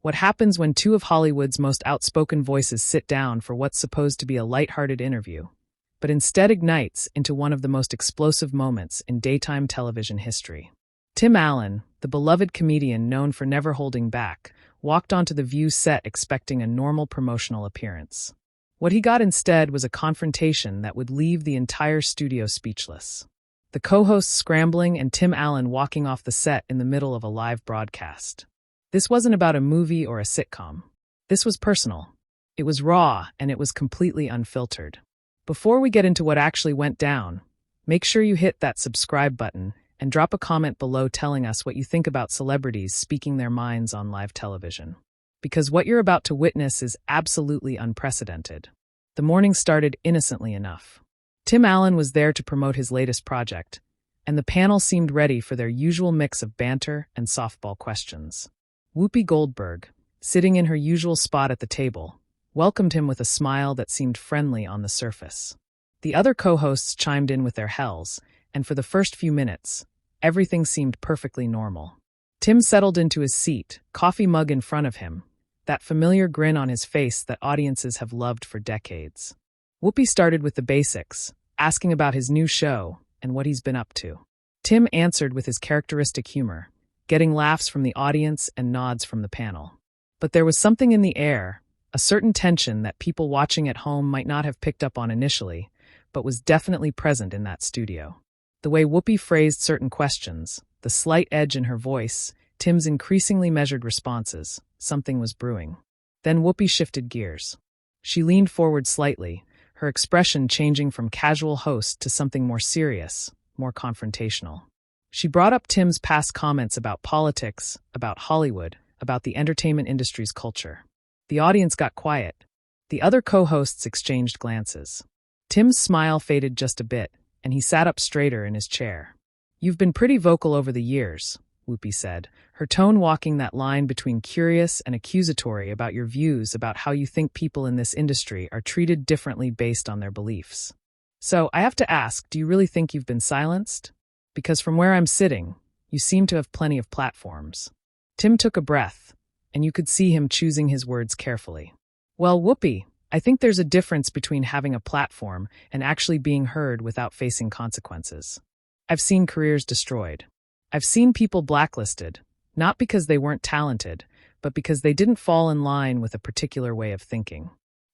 What happens when two of Hollywood's most outspoken voices sit down for what's supposed to be a lighthearted interview, but instead ignites into one of the most explosive moments in daytime television history. Tim Allen, the beloved comedian known for never holding back, walked onto the View set expecting a normal promotional appearance. What he got instead was a confrontation that would leave the entire studio speechless. The co-hosts scrambling and Tim Allen walking off the set in the middle of a live broadcast. This wasn't about a movie or a sitcom. This was personal. It was raw, and it was completely unfiltered. Before we get into what actually went down, make sure you hit that subscribe button and drop a comment below telling us what you think about celebrities speaking their minds on live television. Because what you're about to witness is absolutely unprecedented. The morning started innocently enough. Tim Allen was there to promote his latest project, and the panel seemed ready for their usual mix of banter and softball questions. Whoopi Goldberg, sitting in her usual spot at the table, welcomed him with a smile that seemed friendly on the surface. The other co-hosts chimed in with their hells, and for the first few minutes, everything seemed perfectly normal. Tim settled into his seat, coffee mug in front of him, that familiar grin on his face that audiences have loved for decades. Whoopi started with the basics, asking about his new show and what he's been up to. Tim answered with his characteristic humor, getting laughs from the audience and nods from the panel. But there was something in the air, a certain tension that people watching at home might not have picked up on initially, but was definitely present in that studio. The way Whoopi phrased certain questions, the slight edge in her voice, Tim's increasingly measured responses, something was brewing. Then Whoopi shifted gears. She leaned forward slightly, her expression changing from casual host to something more serious, more confrontational. She brought up Tim's past comments about politics, about Hollywood, about the entertainment industry's culture. The audience got quiet. The other co-hosts exchanged glances. Tim's smile faded just a bit, and he sat up straighter in his chair. "You've been pretty vocal over the years," Whoopi said, her tone walking that line between curious and accusatory about your views about how you think people in this industry are treated differently based on their beliefs. "So, I have to ask, do you really think you've been silenced? Because from where I'm sitting, you seem to have plenty of platforms." Tim took a breath, and you could see him choosing his words carefully. "Well, Whoopi, I think there's a difference between having a platform and actually being heard without facing consequences. I've seen careers destroyed. I've seen people blacklisted, not because they weren't talented, but because they didn't fall in line with a particular way of thinking."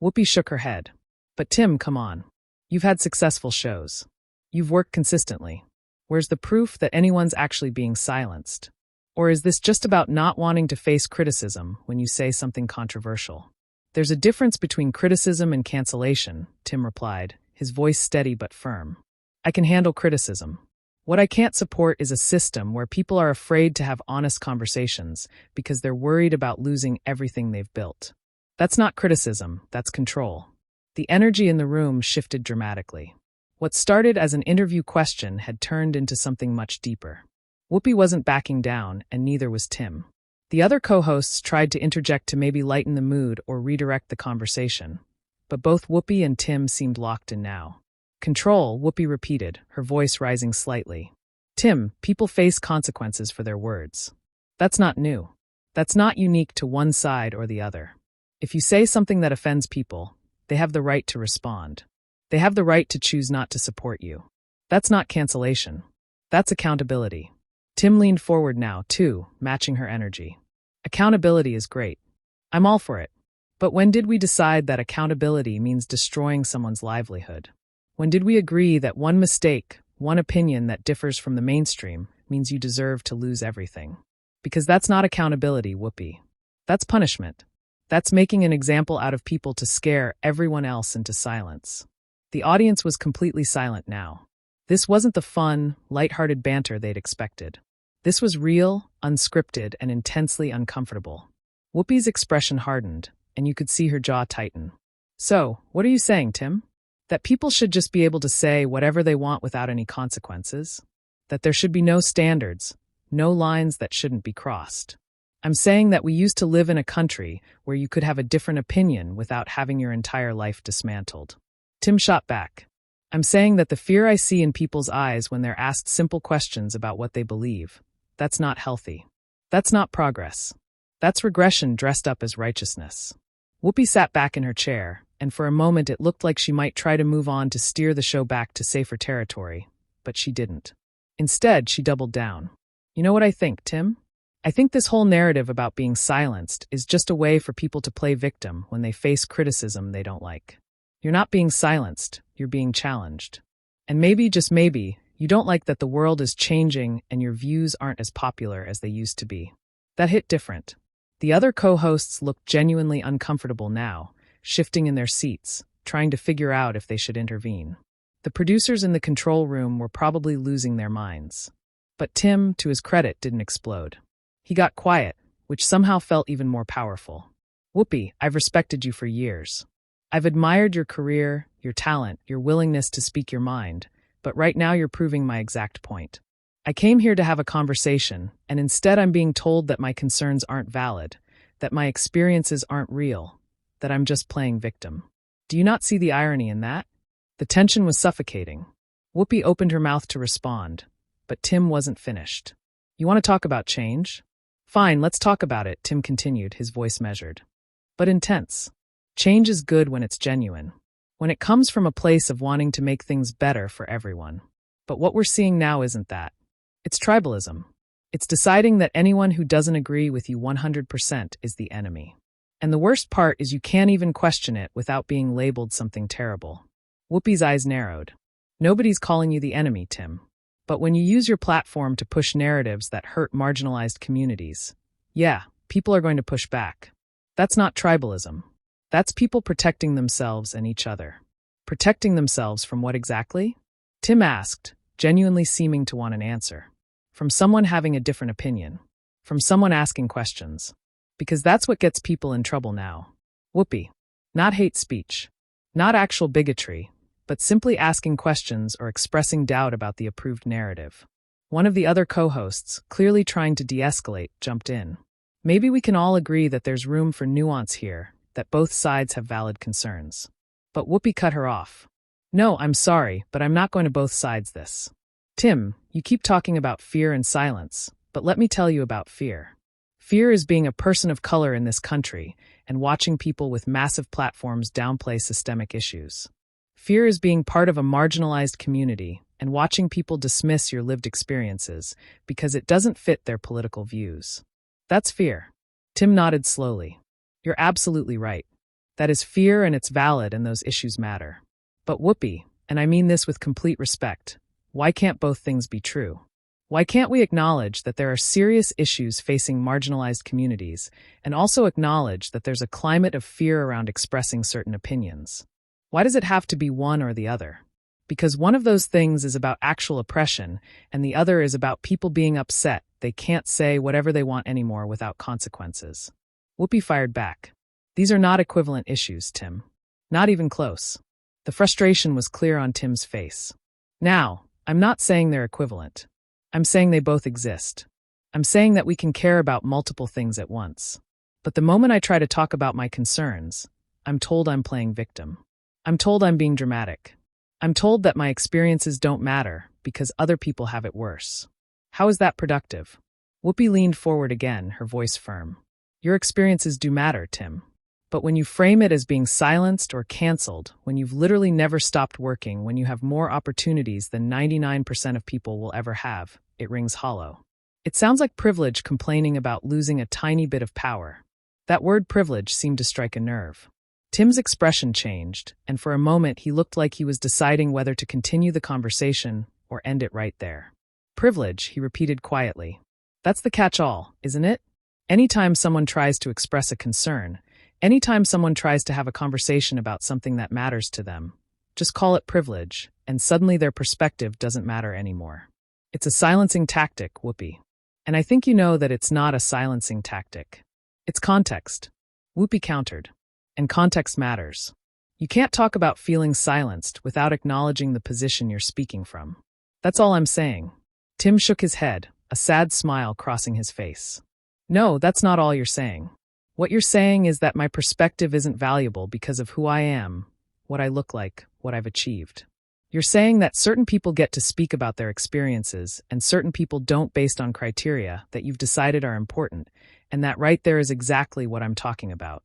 Whoopi shook her head. "But Tim, come on. You've had successful shows. You've worked consistently. Where's the proof that anyone's actually being silenced? Or is this just about not wanting to face criticism when you say something controversial?" "There's a difference between criticism and cancellation," Tim replied, his voice steady but firm. "I can handle criticism. What I can't support is a system where people are afraid to have honest conversations because they're worried about losing everything they've built. That's not criticism, that's control." The energy in the room shifted dramatically. What started as an interview question had turned into something much deeper. Whoopi wasn't backing down, and neither was Tim. The other co-hosts tried to interject to maybe lighten the mood or redirect the conversation, but both Whoopi and Tim seemed locked in now. "Control," Whoopi repeated, her voice rising slightly. "Tim, people face consequences for their words. That's not new. That's not unique to one side or the other. If you say something that offends people, they have the right to respond. They have the right to choose not to support you. That's not cancellation. That's accountability." Tim leaned forward now, too, matching her energy. "Accountability is great. I'm all for it. But when did we decide that accountability means destroying someone's livelihood? When did we agree that one mistake, one opinion that differs from the mainstream, means you deserve to lose everything? Because that's not accountability, Whoopi. That's punishment. That's making an example out of people to scare everyone else into silence." The audience was completely silent now. This wasn't the fun, lighthearted banter they'd expected. This was real, unscripted, and intensely uncomfortable. Whoopi's expression hardened, and you could see her jaw tighten. "So, what are you saying, Tim? That people should just be able to say whatever they want without any consequences? That there should be no standards, no lines that shouldn't be crossed? I'm saying that we used to live in a country where you could have a different opinion without having your entire life dismantled." Tim shot back. "I'm saying that the fear I see in people's eyes when they're asked simple questions about what they believe, that's not healthy. That's not progress. That's regression dressed up as righteousness. Whoopi sat back in her chair, and for a moment it looked like she might try to move on to steer the show back to safer territory, but she didn't. Instead, she doubled down. You know what I think, Tim? I think this whole narrative about being silenced is just a way for people to play victim when they face criticism they don't like. You're not being silenced, you're being challenged. And maybe, just maybe, you don't like that the world is changing and your views aren't as popular as they used to be. That hit different. The other co-hosts looked genuinely uncomfortable now, shifting in their seats, trying to figure out if they should intervene. The producers in the control room were probably losing their minds. But Tim, to his credit, didn't explode. He got quiet, which somehow felt even more powerful. Whoopi, I've respected you for years. I've admired your career, your talent, your willingness to speak your mind, but right now you're proving my exact point. I came here to have a conversation, and instead I'm being told that my concerns aren't valid, that my experiences aren't real, that I'm just playing victim. Do you not see the irony in that? The tension was suffocating. Whoopi opened her mouth to respond, but Tim wasn't finished. You want to talk about change? Fine, let's talk about it, Tim continued, his voice measured. But intense. Change is good when it's genuine, when it comes from a place of wanting to make things better for everyone. But what we're seeing now isn't that. It's tribalism. It's deciding that anyone who doesn't agree with you 100% is the enemy. And the worst part is you can't even question it without being labeled something terrible. Whoopi's eyes narrowed. Nobody's calling you the enemy, Tim. But when you use your platform to push narratives that hurt marginalized communities, yeah, people are going to push back. That's not tribalism. That's people protecting themselves and each other. Protecting themselves from what exactly? Tim asked, genuinely seeming to want an answer. From someone having a different opinion. From someone asking questions. Because that's what gets people in trouble now. Whoopi. Not hate speech. Not actual bigotry, but simply asking questions or expressing doubt about the approved narrative. One of the other co-hosts, clearly trying to de-escalate, jumped in. Maybe we can all agree that there's room for nuance here, that both sides have valid concerns. But Whoopi cut her off. No, I'm sorry, but I'm not going to both sides this. Tim, you keep talking about fear and silence, but let me tell you about fear. Fear is being a person of color in this country and watching people with massive platforms downplay systemic issues. Fear is being part of a marginalized community and watching people dismiss your lived experiences because it doesn't fit their political views. That's fear. Tim nodded slowly. You're absolutely right. That is fear and it's valid and those issues matter. But Whoopi, and I mean this with complete respect, why can't both things be true? Why can't we acknowledge that there are serious issues facing marginalized communities and also acknowledge that there's a climate of fear around expressing certain opinions? Why does it have to be one or the other? Because one of those things is about actual oppression and the other is about people being upset they can't say whatever they want anymore without consequences. Whoopi fired back. These are not equivalent issues, Tim. Not even close. The frustration was clear on Tim's face. Now, I'm not saying they're equivalent. I'm saying they both exist. I'm saying that we can care about multiple things at once. But the moment I try to talk about my concerns, I'm told I'm playing victim. I'm told I'm being dramatic. I'm told that my experiences don't matter because other people have it worse. How is that productive? Whoopi leaned forward again, her voice firm. Your experiences do matter, Tim. But when you frame it as being silenced or canceled, when you've literally never stopped working, when you have more opportunities than 99% of people will ever have, it rings hollow. It sounds like privilege complaining about losing a tiny bit of power. That word privilege seemed to strike a nerve. Tim's expression changed, and for a moment he looked like he was deciding whether to continue the conversation or end it right there. Privilege, he repeated quietly. That's the catch-all, isn't it? Anytime someone tries to express a concern, anytime someone tries to have a conversation about something that matters to them, just call it privilege, and suddenly their perspective doesn't matter anymore. It's a silencing tactic, Whoopi. And I think you know that it's not a silencing tactic. It's context. Whoopi countered. And context matters. You can't talk about feeling silenced without acknowledging the position you're speaking from. That's all I'm saying. Tim shook his head, a sad smile crossing his face. No, that's not all you're saying. What you're saying is that my perspective isn't valuable because of who I am, what I look like, what I've achieved. You're saying that certain people get to speak about their experiences and certain people don't based on criteria that you've decided are important, And that right there is exactly what I'm talking about.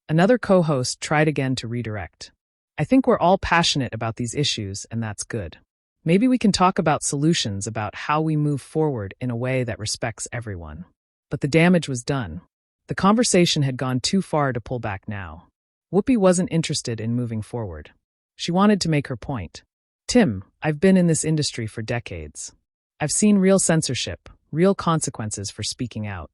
Another co-host tried again to redirect. I think we're all passionate about these issues, and that's good. Maybe we can talk about solutions about how we move forward in a way that respects everyone. But the damage was done. The conversation had gone too far to pull back now. Whoopi wasn't interested in moving forward. She wanted to make her point. Tim, I've been in this industry for decades. I've seen real censorship, real consequences for speaking out.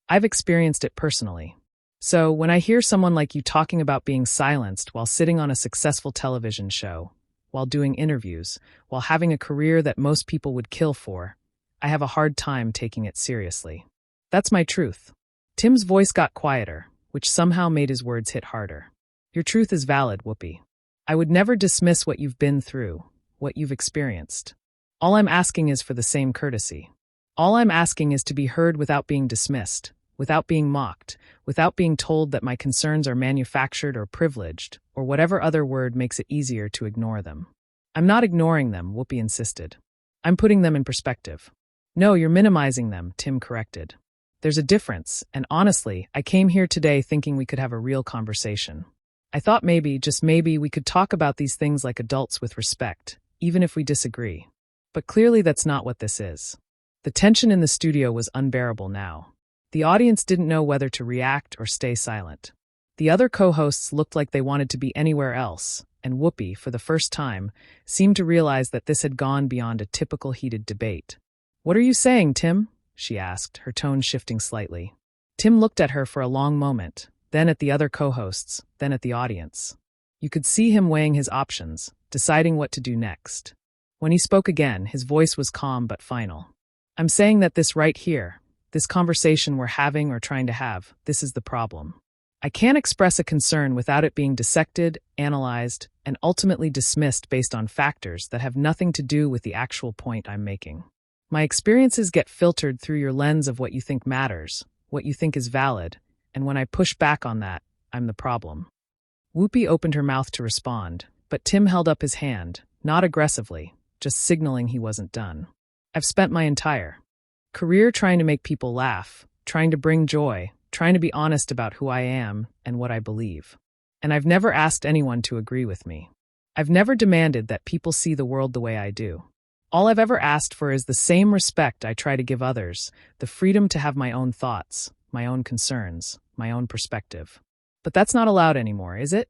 I've experienced it personally. So when I hear someone like you talking about being silenced while sitting on a successful television show, while doing interviews, while having a career that most people would kill for, I have a hard time taking it seriously. That's my truth. Tim's voice got quieter, which somehow made his words hit harder. Your truth is valid, Whoopi. I would never dismiss what you've been through, what you've experienced. All I'm asking is for the same courtesy. All I'm asking is to be heard without being dismissed, without being mocked, without being told that my concerns are manufactured or privileged, or whatever other word makes it easier to ignore them. I'm not ignoring them, Whoopi insisted. I'm putting them in perspective. No, you're minimizing them, Tim corrected. There's a difference, and honestly, I came here today thinking we could have a real conversation. I thought maybe, just maybe, we could talk about these things like adults with respect, even if we disagree. But clearly that's not what this is. The tension in the studio was unbearable now. The audience didn't know whether to react or stay silent. The other co-hosts looked like they wanted to be anywhere else, and Whoopi, for the first time, seemed to realize that this had gone beyond a typical heated debate. "What are you saying, Tim?" she asked, her tone shifting slightly. Tim looked at her for a long moment, then at the other co-hosts, then at the audience. You could see him weighing his options, deciding what to do next. When he spoke again, his voice was calm but final. "I'm saying that this right here, this conversation we're having or trying to have, this is the problem. I can't express a concern without it being dissected, analyzed, and ultimately dismissed based on factors that have nothing to do with the actual point I'm making. My experiences get filtered through your lens of what you think matters, what you think is valid, and when I push back on that, I'm the problem." Whoopi opened her mouth to respond, but Tim held up his hand, not aggressively, just signaling he wasn't done. "I've spent my entire career trying to make people laugh, trying to bring joy, trying to be honest about who I am and what I believe. And I've never asked anyone to agree with me. I've never demanded that people see the world the way I do. All I've ever asked for is the same respect I try to give others, the freedom to have my own thoughts, my own concerns, my own perspective. But that's not allowed anymore, is it?"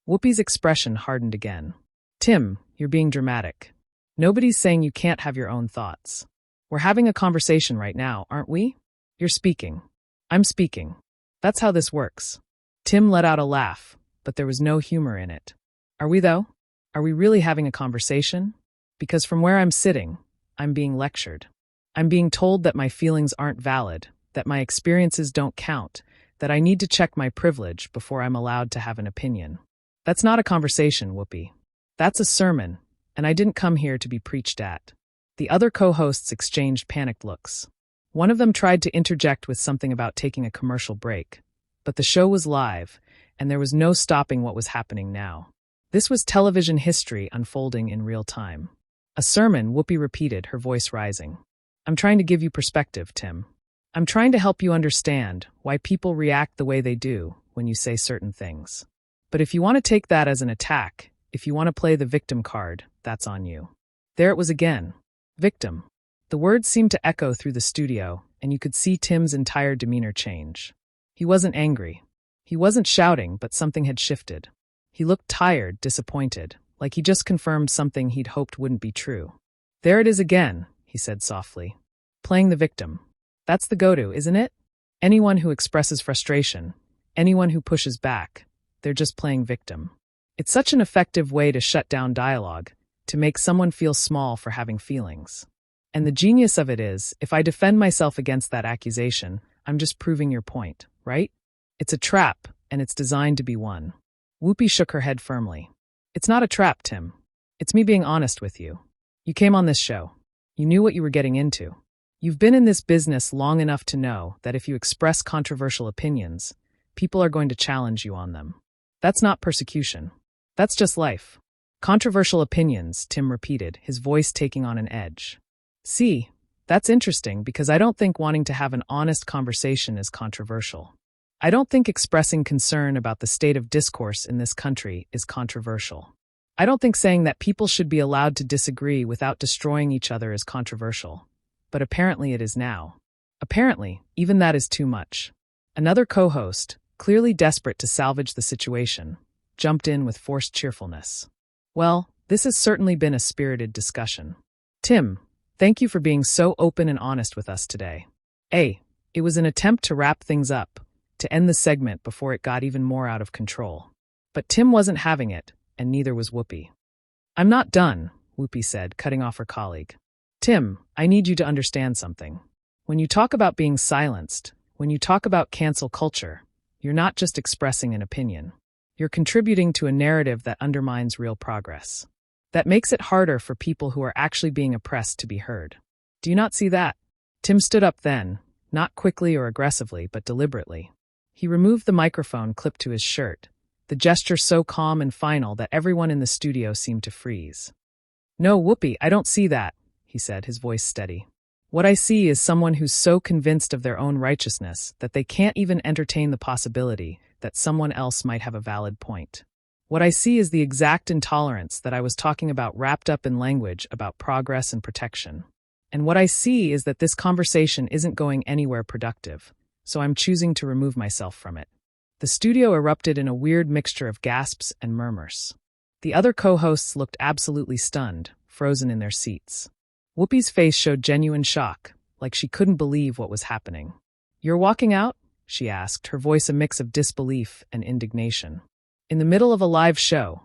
Whoopi's expression hardened again. "Tim, you're being dramatic. Nobody's saying you can't have your own thoughts. We're having a conversation right now, aren't we? You're speaking. I'm speaking. That's how this works." Tim let out a laugh, but there was no humor in it. "Are we, though? Are we really having a conversation? Because from where I'm sitting, I'm being lectured. I'm being told that my feelings aren't valid, that my experiences don't count, that I need to check my privilege before I'm allowed to have an opinion. That's not a conversation, Whoopi. That's a sermon, and I didn't come here to be preached at." The other co-hosts exchanged panicked looks. One of them tried to interject with something about taking a commercial break, but the show was live, and there was no stopping what was happening now. This was television history unfolding in real time. "A sermon," Whoopi repeated, her voice rising. "I'm trying to give you perspective, Tim. I'm trying to help you understand why people react the way they do when you say certain things. But if you want to take that as an attack, if you want to play the victim card, that's on you." There it was again. Victim. The words seemed to echo through the studio, and you could see Tim's entire demeanor change. He wasn't angry. He wasn't shouting, but something had shifted. He looked tired, disappointed, like he just confirmed something he'd hoped wouldn't be true. "There it is again," he said softly. "Playing the victim. That's the go-to, isn't it? Anyone who expresses frustration, anyone who pushes back, they're just playing victim. It's such an effective way to shut down dialogue, to make someone feel small for having feelings. And the genius of it is, if I defend myself against that accusation, I'm just proving your point, right? It's a trap, and it's designed to be one." Whoopi shook her head firmly. "It's not a trap, Tim. It's me being honest with you. You came on this show. You knew what you were getting into. You've been in this business long enough to know that if you express controversial opinions, people are going to challenge you on them. That's not persecution. That's just life." "Controversial opinions," Tim repeated, his voice taking on an edge. "See, That's interesting because I don't think wanting to have an honest conversation is controversial. I don't think expressing concern about the state of discourse in this country is controversial. I don't think saying that people should be allowed to disagree without destroying each other is controversial. But apparently it is now. Apparently, even that is too much. Another co-host, clearly desperate to salvage the situation, jumped in with forced cheerfulness. Well, this has certainly been a spirited discussion. Tim, thank you for being so open and honest with us today. It was an attempt to wrap things up, to end the segment before it got even more out of control. But Tim wasn't having it, and neither was Whoopi. I'm not done, Whoopi said, cutting off her colleague. Tim, I need you to understand something. When you talk about being silenced, when you talk about cancel culture, you're not just expressing an opinion. You're contributing to a narrative that undermines real progress. That makes it harder for people who are actually being oppressed to be heard. Do you not see that? Tim stood up then, not quickly or aggressively, but deliberately. He removed the microphone clipped to his shirt, the gesture so calm and final that everyone in the studio seemed to freeze. No, Whoopi, I don't see that, he said, his voice steady. What I see is someone who's so convinced of their own righteousness that they can't even entertain the possibility that someone else might have a valid point. What I see is the exact intolerance that I was talking about wrapped up in language about progress and protection. And what I see is that this conversation isn't going anywhere productive, so I'm choosing to remove myself from it. The studio erupted in a weird mixture of gasps and murmurs. The other co-hosts looked absolutely stunned, frozen in their seats. Whoopi's face showed genuine shock, like she couldn't believe what was happening. You're walking out? She asked, her voice a mix of disbelief and indignation. In the middle of a live show,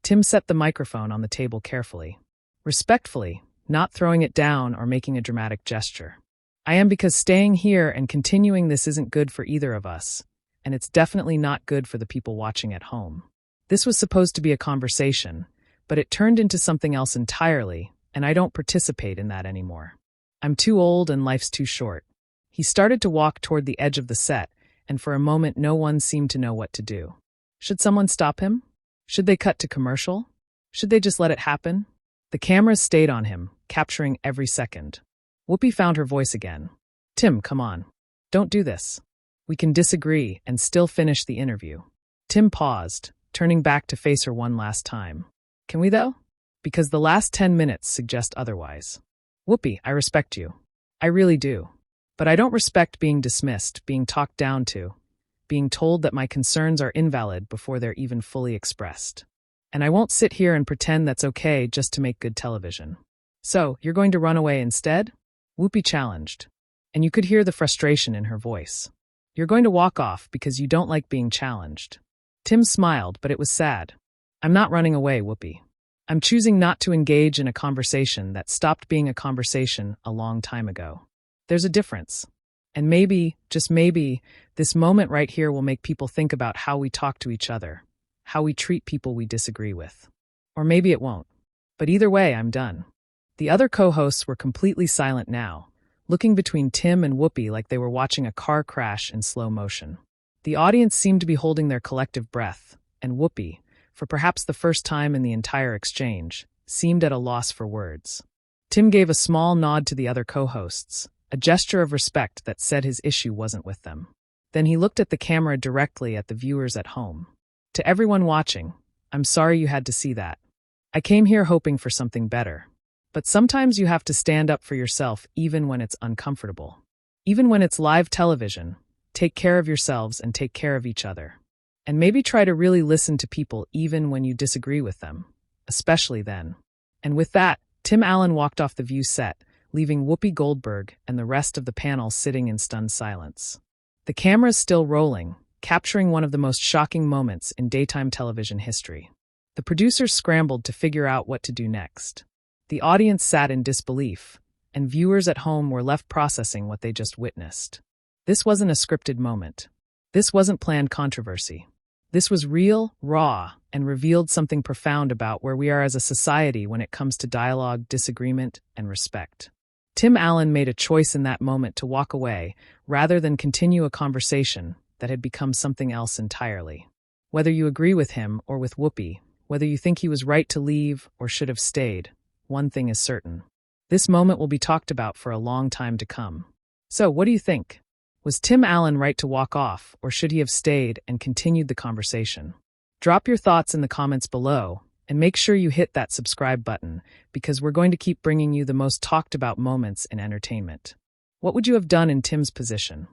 Tim set the microphone on the table carefully. Respectfully, not throwing it down or making a dramatic gesture. I am because staying here and continuing this isn't good for either of us, and it's definitely not good for the people watching at home. This was supposed to be a conversation, but it turned into something else entirely, and I don't participate in that anymore. I'm too old and life's too short. He started to walk toward the edge of the set, and for a moment no one seemed to know what to do. Should someone stop him? Should they cut to commercial? Should they just let it happen? The cameras stayed on him, capturing every second. Whoopi found her voice again. Tim, come on. Don't do this. We can disagree and still finish the interview. Tim paused, turning back to face her one last time. Can we though? Because the last 10 minutes suggest otherwise. Whoopi, I respect you. I really do. But I don't respect being dismissed, being talked down to, being told that my concerns are invalid before they're even fully expressed. And I won't sit here and pretend that's okay just to make good television. So, you're going to run away instead? Whoopi challenged. And you could hear the frustration in her voice. You're going to walk off because you don't like being challenged. Tim smiled, but it was sad. I'm not running away, Whoopi. I'm choosing not to engage in a conversation that stopped being a conversation a long time ago. There's a difference. And maybe, just maybe, this moment right here will make people think about how we talk to each other, how we treat people we disagree with. Or maybe it won't. But either way, I'm done. The other co-hosts were completely silent now, looking between Tim and Whoopi like they were watching a car crash in slow motion. The audience seemed to be holding their collective breath, and Whoopi, for perhaps the first time in the entire exchange, seemed at a loss for words. Tim gave a small nod to the other co-hosts, a gesture of respect that said his issue wasn't with them. Then he looked at the camera directly at the viewers at home. To everyone watching, I'm sorry you had to see that. I came here hoping for something better. But sometimes you have to stand up for yourself even when it's uncomfortable. Even when it's live television, take care of yourselves and take care of each other. And maybe try to really listen to people even when you disagree with them, especially then. And with that, Tim Allen walked off the View set, leaving Whoopi Goldberg and the rest of the panel sitting in stunned silence. The camera's still rolling, capturing one of the most shocking moments in daytime television history. The producers scrambled to figure out what to do next. The audience sat in disbelief, and viewers at home were left processing what they just witnessed. This wasn't a scripted moment. This wasn't planned controversy. This was real, raw, and revealed something profound about where we are as a society when it comes to dialogue, disagreement, and respect. Tim Allen made a choice in that moment to walk away rather than continue a conversation that had become something else entirely. Whether you agree with him or with Whoopi, whether you think he was right to leave or should have stayed, one thing is certain. This moment will be talked about for a long time to come. So, what do you think? Was Tim Allen right to walk off, or should he have stayed and continued the conversation? Drop your thoughts in the comments below, and make sure you hit that subscribe button, because we're going to keep bringing you the most talked about moments in entertainment. What would you have done in Tim's position?